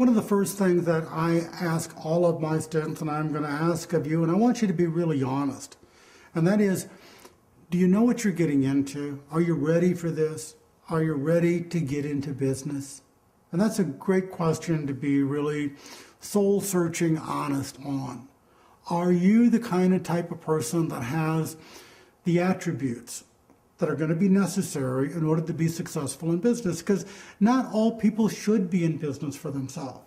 One of the first things that I ask all of my students, and I'm going to ask of you, and I want you to be really honest, and that is, do you know what you're getting into? Are you ready for this? Are you ready to get into business? And that's a great question to be really soul-searching, honest on. Are you the kind of type of person that has the attributes that are going to be necessary in order to be successful in business? Because not all people should be in business for themselves.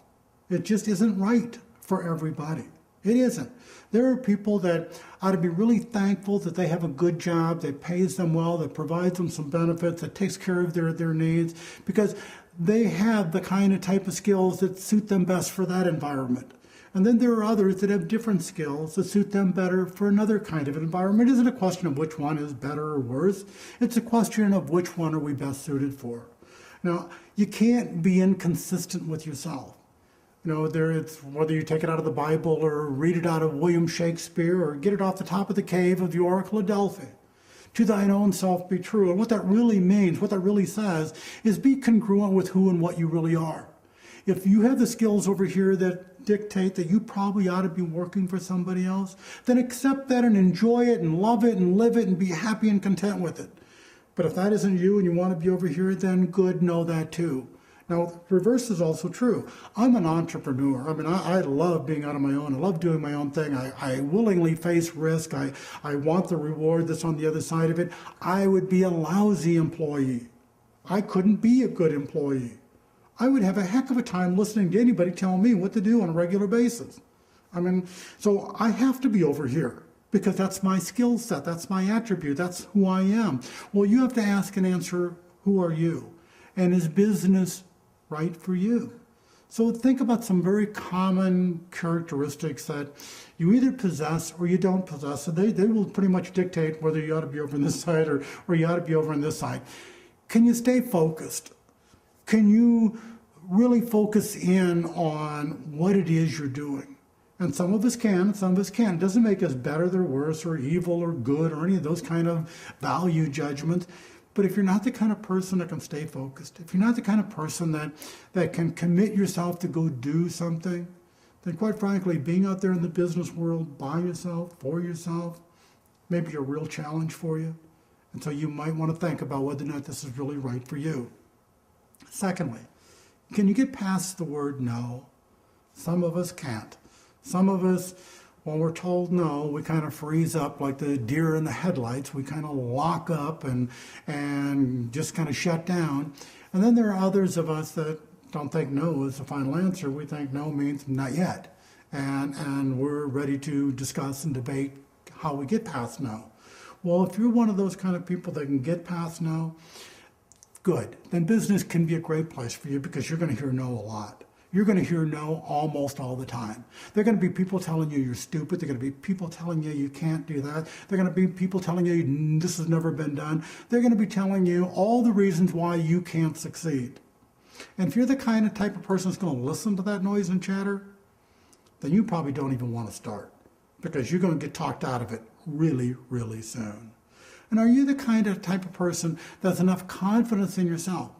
It just isn't right for everybody. It isn't. There are people that ought to be really thankful that they have a good job that pays them well, that provides them some benefits, that takes care of their needs, because they have the kind of type of skills that suit them best for that environment. And then there are others that have different skills that suit them better for another kind of environment. It isn't a question of which one is better or worse. It's a question of which one are we best suited for. Now, you can't be inconsistent with yourself. You know, it's whether you take it out of the Bible or read it out of William Shakespeare or get it off the top of the cave of the Oracle of Delphi. To thine own self be true. And what that really means, what that really says, is be congruent with who and what you really are. If you have the skills over here that dictate that you probably ought to be working for somebody else, then accept that and enjoy it and love it and live it and be happy and content with it. But if that isn't you and you want to be over here, then good, know that too. Now, the reverse is also true. I'm an entrepreneur. I mean, I love being out on my own. I love doing my own thing. I willingly face risk. I want the reward that's on the other side of it. I would be a lousy employee. I couldn't be a good employee. I would have a heck of a time listening to anybody tell me what to do on a regular basis. I mean, so I have to be over here because that's my skill set. That's my attribute. That's who I am. Well, you have to ask and answer, who are you? And is business right for you? So think about some very common characteristics that you either possess or you don't possess. So they will pretty much dictate whether you ought to be over on this side or you ought to be over on this side. Can you stay focused? Can you really focus in on what it is you're doing? And some of us can, some of us can't. It doesn't make us better or worse or evil or good or any of those kind of value judgments. But if you're not the kind of person that can stay focused, if you're not the kind of person that can commit yourself to go do something, then quite frankly, being out there in the business world by yourself, for yourself, may be a real challenge for you. And so you might want to think about whether or not this is really right for you. Secondly, can you get past the word no? Some of us can't. Some of us, when we're told no, we kind of freeze up like the deer in the headlights. We kind of lock up and just kind of shut down. And then there are others of us that don't think no is the final answer. We think no means not yet. And we're ready to discuss and debate how we get past no. Well, if you're one of those kind of people that can get past no, good. Then business can be a great place for you because you're going to hear no a lot. You're going to hear no almost all the time. There are going to be people telling you you're stupid. There are going to be people telling you you can't do that. There are going to be people telling you this has never been done. They're going to be telling you all the reasons why you can't succeed. And if you're the kind of type of person that's going to listen to that noise and chatter, then you probably don't even want to start because you're going to get talked out of it really, really soon. And are you the kind of type of person that's enough confidence in yourself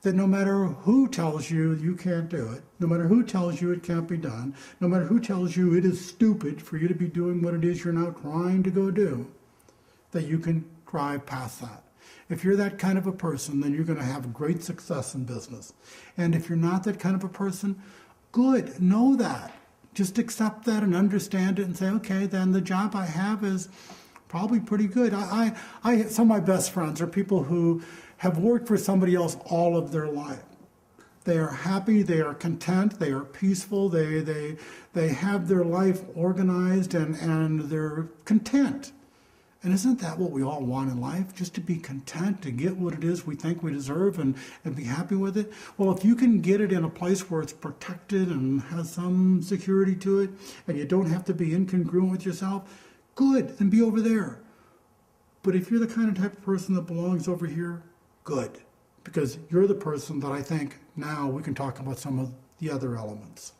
that no matter who tells you you can't do it, no matter who tells you it can't be done, no matter who tells you it is stupid for you to be doing what it is you're now trying to go do, that you can drive past that? If you're that kind of a person, then you're going to have great success in business. And if you're not that kind of a person, good, know that. Just accept that and understand it and say, okay, then the job I have is probably pretty good. Some of my best friends are people who have worked for somebody else all of their life. They are happy, they are content, they are peaceful, they have their life organized and they're content. And isn't that what we all want in life? Just to be content, to get what it is we think we deserve and be happy with it? Well, if you can get it in a place where it's protected and has some security to it, and you don't have to be incongruent with yourself, good, then be over there. But if you're the kind of type of person that belongs over here, good. Because you're the person that I think now we can talk about some of the other elements.